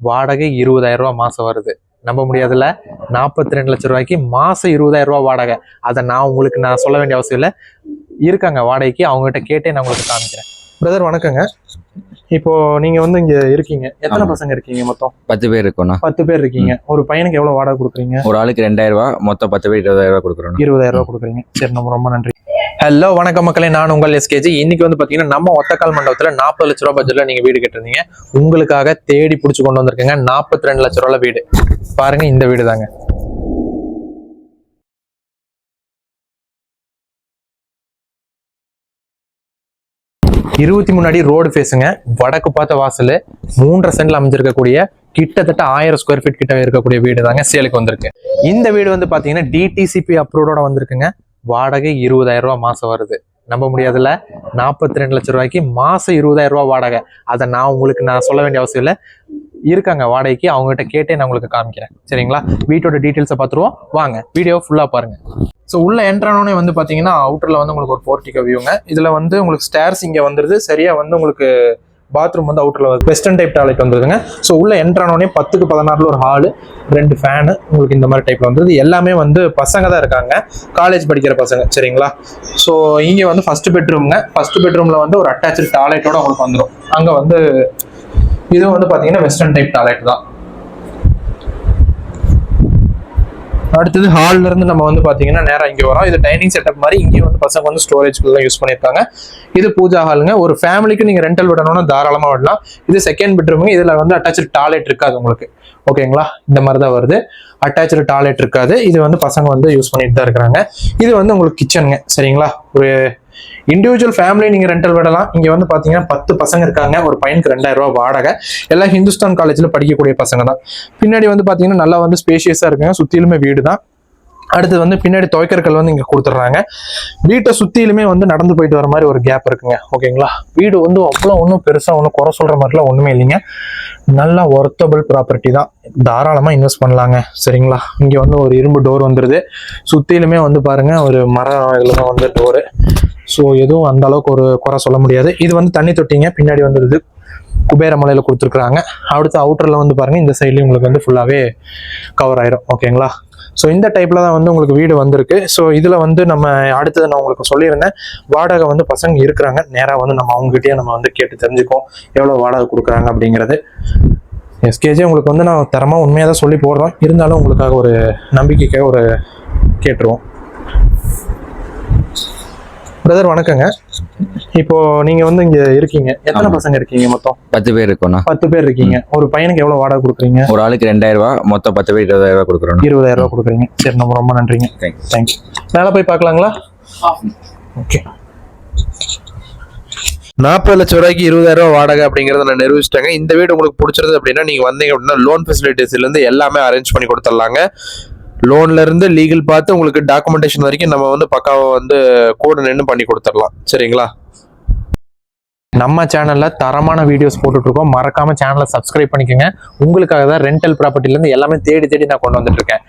வாடகை 20,000 ரூபா மாசம் வருது. நம்ப முடியாதுல்ல. 42 லட்சம் ரூபாய்க்கு மாசம் 20,000 ரூபா வாடகை. அதை நான் சொல்ல வேண்டிய அவசியம் இல்லை. இருக்காங்க வாடகைக்கு, அவங்ககிட்ட கேட்டே நான் உங்களுக்கு காமிக்கிறேன். பிரதர் வணக்கங்க. இப்போ நீங்க வந்து இங்க இருக்கீங்க, எத்தனை பசங்க இருக்கீங்க? மொத்தம் 10 பேர் இருக்கோம். 10 பேர் இருக்கீங்க. ஒரு பையனுக்கு எவ்வளவு வாடகை கொடுக்குறீங்க? ஒரு ஆளுக்கு 2,000 ரூபாய், மொத்தம் 10 பேர் 20,000 ரூபாய் கொடுக்குறோம். 20,000 ரூபாய் கொடுக்குறீங்க. சரி, ரொம்ப நன்றி. ஹலோ வணக்கம் மக்களே, நான் உங்கள் எஸ்கேஜி. இன்னைக்கு வந்து பாத்தீங்கன்னா நம்ம ஒத்தக்கால் மண்டபத்துல 40 லட்ச ரூபாய் பட்ஜெட்ல நீங்க வீடு கட்டிருந்தீங்க. உங்களுக்காக தேடி பிடிச்சு கொண்டு வந்திருக்கேங்க 42 லட்ச ரூபாய் வீடு. பாருங்க, இந்த வீடு தாங்க. இருபத்தி முன்னாடி ரோடு ஃபேஸுங்க, வடக்கு பார்த்த வாசல், 3.5 சென்ட்ல அமைஞ்சிருக்கக்கூடிய கிட்டத்தட்ட 1000 ஸ்கொயர் ஃபீட் கிட்ட இருக்கக்கூடிய வீடு தாங்க சேலுக்கு வந்திருக்கு. இந்த வீடு வந்து பாத்தீங்கன்னா டிடிசிபி அப்ரூவோட வந்திருக்குங்க. வாடகை 20,000 ரூபாய் மாசம் வருது. நம்ப முடியாதுல்ல. 42 லட்சம் ரூபாய்க்கு மாசம் 20,000 ரூபாய் வாடகை. அதை நான் சொல்ல வேண்டிய அவசியம் இல்லை. இருக்காங்க வாடகைக்கு, அவங்ககிட்ட கேட்டே நான் உங்களுக்கு காமிக்கிறேன். சரிங்களா? வீட்டோட டீட்டெயில்ஸை பார்த்துருவோம் வாங்க. வீடியோ ஃபுல்லா பாருங்க. ஸோ உள்ள என்ட்ரானோடனே வந்து பார்த்தீங்கன்னா அவுட்டரில் வந்து உங்களுக்கு ஒரு போர்ட்டிகோ வியூங்க. இதில் வந்து உங்களுக்கு ஸ்டேர்ஸ் இங்கே வந்துருது. சரியாக வந்து உங்களுக்கு பாத்ரூம் வந்து அவுட்டரில் வந்து வெஸ்டர்ன் டைப் டாய்லெட் வந்துருதுங்க. ஸோ உள்ள என்ட்ரானோடனே 10க்கு 16 ஒரு ஹாலு, 2 ஃபேனு உங்களுக்கு இந்த மாதிரி டைப்ல வந்துருது. எல்லாமே வந்து பசங்க தான் இருக்காங்க, காலேஜ் படிக்கிற பசங்க. சரிங்களா? ஸோ இங்கே வந்து ஃபர்ஸ்ட் பெட்ரூம்ங்க. ஃபர்ஸ்ட் பெட்ரூம்ல வந்து ஒரு அட்டாச்சு டாய்லெட்டோட உங்களுக்கு வந்துடும். அங்கே வந்து இது வந்து பார்த்தீங்கன்னா வெஸ்டர்ன் டைப் டாய்லெட் தான். அடுத்தது ஹால்ல இருந்து நம்ம வந்து பாத்தீங்கன்னா நேரம் இங்கே வரோம். இது டைனிங் செட்டப் மாதிரி. இங்கேயும் வந்து பசங்க வந்து ஸ்டோரேஜ்க்குள்ள யூஸ் பண்ணியிருக்காங்க. இது பூஜா ஹாலுங்க. ஒரு ஃபேமிலிக்கு நீங்க ரெண்டல் விடணும்னா தாராளமா விடலாம். இது செகண்ட் பெட்ரூமுங்க. இதுல வந்து அட்டாச்சு டாய்லெட் இருக்காது உங்களுக்கு. ஓகேங்களா? இந்த மாதிரி தான் வருது. அட்டாச்சு டாய்லெட் இருக்காது. இது வந்து பசங்க வந்து யூஸ் பண்ணிட்டு தான் இருக்கிறாங்க. இது வந்து உங்களுக்கு கிச்சனுங்க. சரிங்களா? ஒரு இண்டிவிஜுவல் ஃபேமிலி நீங்க ரெண்டல் விடலாம். இங்க வந்து பாத்தீங்கன்னா 10 பசங்க இருக்காங்க. ஒரு பையனுக்கு 2,000 ரூபாய் வாடகை. எல்லாம் ஹிந்துஸ்தான் காலேஜ்ல படிக்கக்கூடிய பசங்க தான். பின்னாடி வந்து பாத்தீங்கன்னா நல்லா வந்து ஸ்பேஷியஸா இருக்குங்க. சுத்திலுமே வீடு தான். அடுத்து வந்து பின்னாடி துவைக்கற்கள் வந்து இங்க கொடுத்துட்றாங்க. வீட்டை சுத்திலுமே வந்து நடந்து போயிட்டு வர மாதிரி ஒரு கேப் இருக்குங்க. ஓகேங்களா? வீடு வந்து அவ்வளோ ஒன்றும் பெருசா ஒன்றும் குறை சொல்ற மாதிரிலாம் ஒண்ணுமே இல்லைங்க. நல்லா ஒர்த்தபிள் ப்ராப்பர்ட்டி தான். தாராளமா இன்வெஸ்ட் பண்ணலாங்க. சரிங்களா? இங்க வந்து ஒரு இரும்பு டோர் வந்துருது. சுத்திலுமே வந்து பாருங்க ஒரு மரம் இதுல தான் வந்து டோரு. ஸோ எதுவும் அந்த அளவுக்கு ஒரு குறை சொல்ல முடியாது. இது வந்து தண்ணி தொட்டிங்க. பின்னாடி வந்துடுது குபேர மலையில கொடுத்துருக்குறாங்க. அடுத்து அவுட்டர்ல வந்து பாருங்க, இந்த சைட்லயும் உங்களுக்கு வந்து ஃபுல்லாவே கவர் ஆயிரும். ஓகேங்களா? ஸோ இந்த டைப்ல தான் வந்து உங்களுக்கு வீடு வந்திருக்கு. ஸோ இதுல வந்து நம்ம அடுத்தது நான் உங்களுக்கு சொல்லியிருந்தேன், வாடகை வந்து பசங்க இருக்கிறாங்க. நேராக வந்து நம்ம அவங்ககிட்டயே நம்ம வந்து கேட்டு தெரிஞ்சுக்கோம் எவ்வளவு வாடகை கொடுக்குறாங்க அப்படிங்கிறது. எஸ்கேஜி உங்களுக்கு வந்து நான் தரமா உண்மையாக தான் சொல்லி போடுறோம். இருந்தாலும் உங்களுக்காக ஒரு நம்பிக்கைக்காக ஒரு கேட்டுருவோம். பிரதர் வணக்கங்க. இப்போ நீங்க வந்து இங்க இருக்கீங்க, எத்தனை பசங்க இருக்கீங்க? மொத்தம் 10 பேர் இருக்கோம். 10 பேர் இருக்கீங்க. ஒரு பையனுக்கு எவ்வளவு வாடகை கொடுக்குறீங்க? ஒரு ஆளுக்கு 2,000 ரூபாய், மொத்தம் 10 பேர் 20,000 ரூபாய் கொடுக்குறோம். 20,000 ரூபாய் கொடுக்குறீங்க. சரி, ரொம்ப நன்றிங்க. தேங்க்யூ. மேல போய் பார்க்கலாங்களா? ஓகே. 40 லட்சம் ரூபாய்க்கு 20,000 ரூபாய் வாடகை அப்படிங்கறத நான் நிரூபிச்சிட்டேங்க. இந்த வீடு உங்களுக்கு பிடிச்சிருது அப்படின்னா நீங்க வந்தீங்க அப்படின்னா லோன் ஃபெசிலிட்டிஸ்ல இருந்து எல்லாமே அரேஞ்ச் பண்ணி கொடுத்துடலாங்க. லோன்ல இருந்து லீகல் பார்த்து உங்களுக்கு டாக்குமெண்டேஷன் வரைக்கும் நம்ம வந்து பக்காவா வந்து கூட நின்று பண்ணி கொடுத்துடலாம். சரிங்களா? நம்ம சேனல்ல தரமான வீடியோஸ் போட்டுட்டு இருக்கோம். மறக்காம சேனலை சப்ஸ்கிரைப் பண்ணிக்கோங்க. உங்களுக்காக தான் ரெண்டல் ப்ராப்பர்ட்டில இருந்து எல்லாமே தேடி நான் கொண்டு வந்துட்டு இருக்கேன்.